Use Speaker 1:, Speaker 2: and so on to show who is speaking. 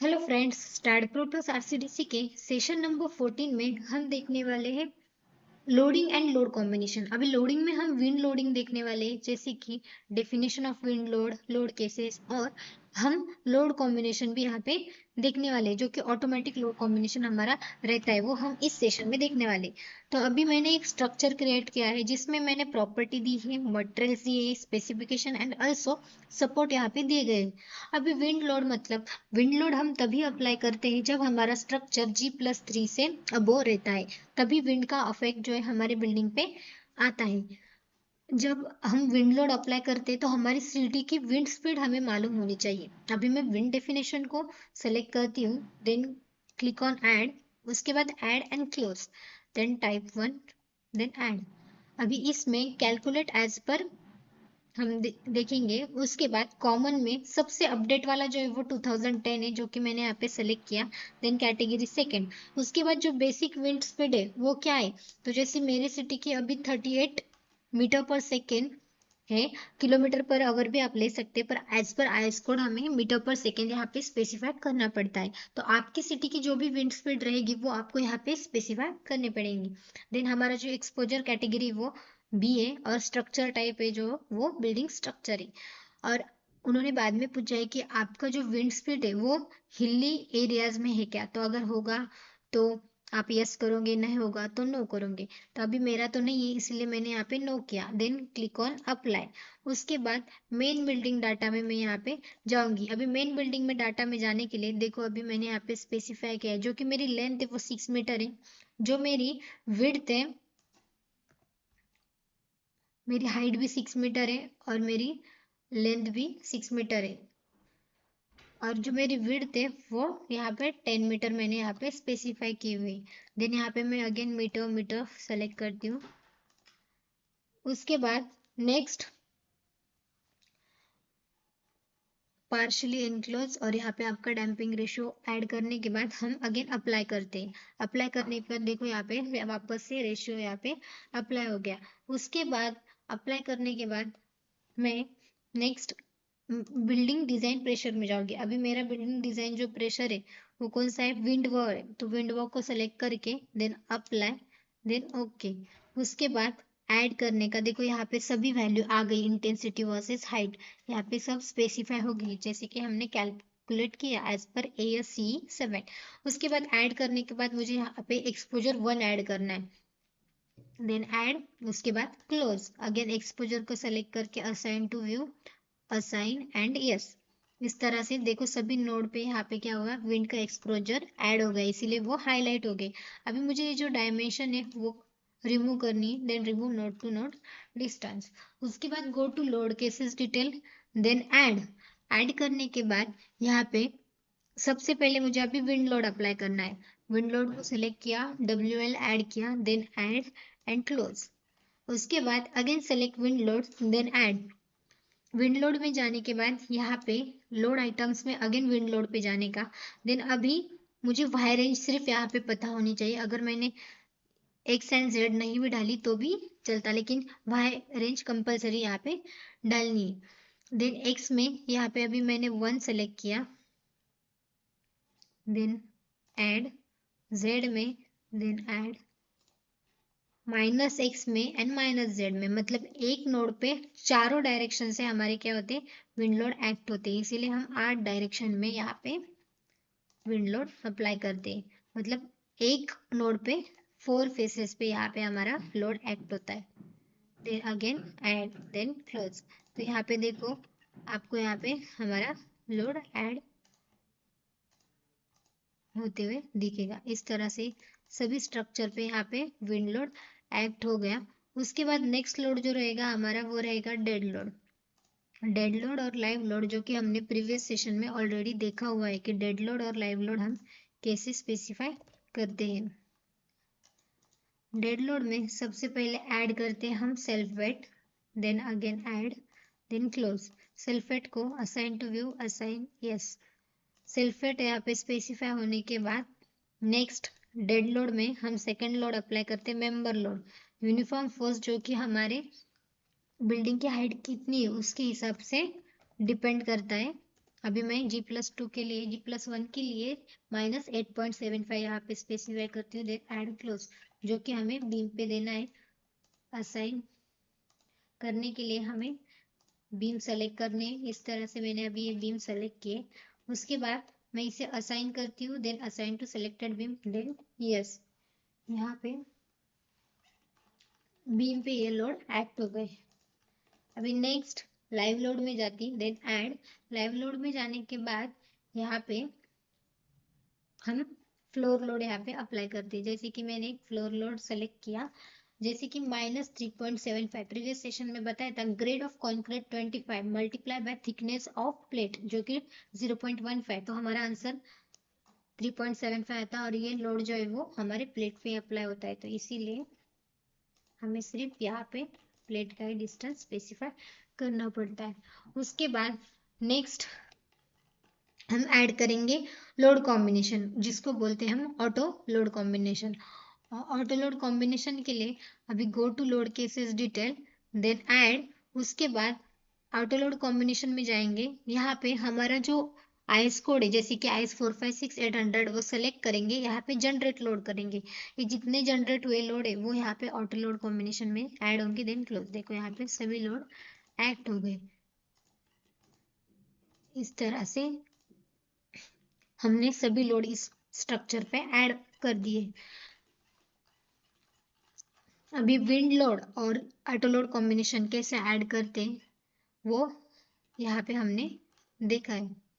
Speaker 1: Hello friends, start प्रोटोस RCDC के session number 14 में हम देखने वाले हैं लोडिंग एंड लोड कॉम्बिनेशन। अभी लोडिंग में हम विंड लोडिंग देखने वाले हैं, जैसे कि definition of wind load, load cases, और हम लोड कॉम्बिनेशन भी यहाँ पे देखने वाले हैं, जो कि ऑटोमेटिक लोड कॉम्बिनेशन हमारा रहता है, वो हम इस सेशन में देखने वाले हैं। तो अभी मैंने एक स्ट्रक्चर क्रिएट किया है जिसमें मैंने प्रॉपर्टी दी है, मटेरियल्स दिए है, स्पेसिफिकेशन एंड ऑल्सो सपोर्ट यहाँ पे दिए गए हैं। अभी विंड लोड मतलब विंड लोड हम तभी अप्लाई करते हैं जब हमारा स्ट्रक्चर G+3 से अबोव रहता है, तभी विंड का इफेक्ट जो है हमारे बिल्डिंग पे आता है। जब हम विंड लोड अप्लाई करते हैं तो हमारी सीढ़ी की विंड स्पीड हमें मालूम होनी चाहिए। अभी मैं विंड डेफिनेशन को सेलेक्ट करती हूँ, देन क्लिक ऑन ऐड, उसके बाद add and close, then type 1, then add. अभी इसमें कैलकुलेट एज पर हम देखेंगे। उसके बाद कॉमन में सबसे अपडेट वाला जो है वो 2010 है, जो कि मैंने यहाँ पे सेलेक्ट किया। Then category second. उसके बाद जो बेसिक विंड स्पीड है वो क्या है, तो जैसे मेरी सिटी की अभी 38 मीटर पर सेकेंड है। किलोमीटर पर आवर भी आप ले सकते हैं, पर एज पर आईएस कोड हमें मीटर पर सेकेंड यहाँ पे स्पेसिफाई करना पड़ता है। तो आपकी सिटी की जो भी विंड स्पीड रहेगी वो आपको यहाँ पे स्पेसिफाई करनी पड़ेगी। देन हमारा जो एक्सपोजर कैटेगरी वो बी है, और स्ट्रक्चर टाइप है जो वो बिल्डिंग स्ट्रक्चर है। और उन्होंने बाद में पूछा है कि आपका जो विंड स्पीड है वो हिली एरियाज में है क्या, तो अगर होगा तो आप यस करोगे, नहीं होगा तो नो करोगे। तो अभी मेरा तो नहीं है, इसलिए मैंने यहाँ पे नो किया। Then click on apply. उसके बाद मेन बिल्डिंग डाटा में मैं यहाँ पे जाऊंगी। अभी मेन बिल्डिंग में डाटा में जाने के लिए देखो, अभी मैंने यहाँ पे स्पेसिफाई किया है, जो कि मेरी लेंथ है वो 6 मीटर है, जो मेरी विड्थ है, मेरी हाइट भी 6 मीटर है, और मेरी लेंथ भी 6 मीटर है, और जो मेरी विड्थ है वो यहाँ पे 10 मीटर मैंने यहाँ पे स्पेसिफाई की हुई। देन यहाँ पे मैं अगेन मीटर मीटर सेलेक्ट करती हूँ। उसके बाद नेक्स्ट पार्शली एनक्लोज, और यहाँ पे आपका डैम्पिंग रेशियो ऐड करने के बाद हम अगेन अप्लाई करते हैं। अप्लाई करने के बाद देखो यहाँ पे वापस से रेशियो यहाँ पे अप्लाई हो गया। उसके बाद अप्लाई करने के बाद मैं नेक्स्ट बिल्डिंग डिजाइन प्रेशर में जाओगे। अभी मेरा बिल्डिंग डिजाइन जो प्रेशर है वो कौन सा है, विंड वॉर है, तो विंड वॉर को सेलेक्ट करके देन अप्लाई, देन ओके। उसके बाद ऐड करने का देखो, यहाँ पे सभी वैल्यू आ गई, इंटेंसिटी वर्सेस हाइट यहाँ पे सब स्पेसिफाई हो गई, जैसे कि हमने कैलकुलेट किया एज पर ASCE 7। उसके बाद ऐड करने के बाद मुझे यहाँ पे एक्सपोजर 1 ऐड करना है, देन ऐड। उसके बाद क्लोज, अगेन एक्सपोजर को सेलेक्ट करके assign to view, assign and yes. इस तरह से देखो सभी नोड पे यहाँ पे क्या होगा, विंड का एक्सपोजर ऐड हो गया, इसीलिए वो हाईलाइट हो गए। अभी मुझे ये जो डायमेंशन है वो रिमूव करनी है, then remove node to node distance. उसके बाद go to load cases detail, then add. Add करने के बाद यहाँ पे सबसे पहले मुझे अभी विंड लोड अप्लाई करना है। विंड लोड को सिलेक्ट किया, WL ऐड किया, देन ऐड एंड क्लोज। उसके बाद again select wind load, then add. Wind load में जाने के बाद यहाँ पे लोड आइटम्स में अगेन विंड लोड पे जाने का। देन अभी मुझे वाई रेंज सिर्फ यहाँ पे पता होनी चाहिए, अगर मैंने एक्स एंड जेड नहीं भी डाली तो भी चलता, लेकिन वाई रेंज कंपलसरी यहाँ पे डालनी है। देन एक्स में यहाँ पे अभी मैंने 1 सेलेक्ट किया, देन ऐड। जेड में देन ऐड, -x में एंड -z में, मतलब एक नोड पे चारों डायरेक्शन से हमारे क्या होते हैं, विंड लोड एक्ट होते हैं, इसीलिए हम 8 डायरेक्शन में यहाँ पे विंड लोड अप्लाई करते हैं। मतलब एक नोड पे 4 फेसेस पे यहाँ पे हमारा लोड एक्ट होता है। Then again add, then close. तो यहाँ पे देखो आपको यहाँ पे हमारा लोड ऐड होते हुए दिखेगा। इस तरह से सभी स्ट्रक्चर पे यहाँ पे विंड लोड एक्ट हो गया। उसके बाद नेक्स्ट लोड जो रहेगा हमारा वो रहेगा डेड लोड। डेड लोड और लाइव लोड, जो कि हमने प्रीवियस सेशन में ऑलरेडी देखा हुआ है कि डेड लोड और लाइव लोड हम कैसे स्पेसिफाई करते हैं। डेड लोड में सबसे पहले ऐड करते हैं हम self wait, then again add, then close. Self wait को assign to view, assign yes. Self wait यहाँ पे स्पेसिफाई होने के बाद नेक्स्ट डेड लोड में हम सेकेंड लोड अप्लाई करते हैं, मेंबर लोड। यूनिफॉर्म फोर्स जो कि हमारे बिल्डिंग की हाइट कितनी है उसके हिसाब से डिपेंड करता है। अभी मैं G+2 के लिए G+1 के लिए -8.75 यहाँ पे स्पेसिफाई करती हूँ, देन ऐड क्लोज, जो कि हमें बीम पे देना है। असाइन करने के लिए हमें बीम सेलेक्ट करने, इस तरह से मैंने अभी ये बीम सेलेक्ट किए। उसके बाद मैं इसे असाइन करती हूँ, then assign to selected beam, then yes, यहाँ पे बीम पे ये लोड एक्ट हो गए। अभी नेक्स्ट लाइव लोड में जाती, देन ऐड। लाइव लोड में जाने के बाद यहाँ पे हम फ्लोर लोड यहाँ पे अप्लाई करते हैं। जैसे कि मैंने एक फ्लोर लोड सेलेक्ट किया, जैसे कि -3.75 प्रीवियस सेशन में बताया था, grade of concrete 25 multiply by thickness of plate जो कि 0.15, तो हमारा आंसर 3.75 आता, और ये लोड जो है वो हमारे प्लेट पे अप्लाई होता है, तो इसीलिए हमें सिर्फ यहाँ पे प्लेट का ही डिस्टेंस स्पेसिफाई करना पड़ता है। उसके बाद नेक्स्ट हम ऐड करेंगे लोड कॉम्बिनेशन, जिसको बोलते हैं हम auto load combination. Auto load combination के लिए अभी go to load cases detail, then add. उसके बाद ऑटो लोड कॉम्बिनेशन में जाएंगे, यहाँ पे हमारा जो आईएस कोड है, जैसे कि IS 456-800, वो सेलेक्ट करेंगे, यहाँ पे जनरेट लोड करेंगे। ये जितने जनरेट हुए लोड है वो यहाँ पे ऑटो लोड कॉम्बिनेशन में ऐड होंगे, देन क्लोज। देखो यहाँ पे सभी लोड एक्ट हो गए। इस तरह से हमने सभी लोड इस स्ट्रक्चर पे ऐड कर दिए। अभी विंड लोड और ऑटो लोड कॉम्बिनेशन कैसे ऐड करते हैं वो यहाँ पे हमने देखा है।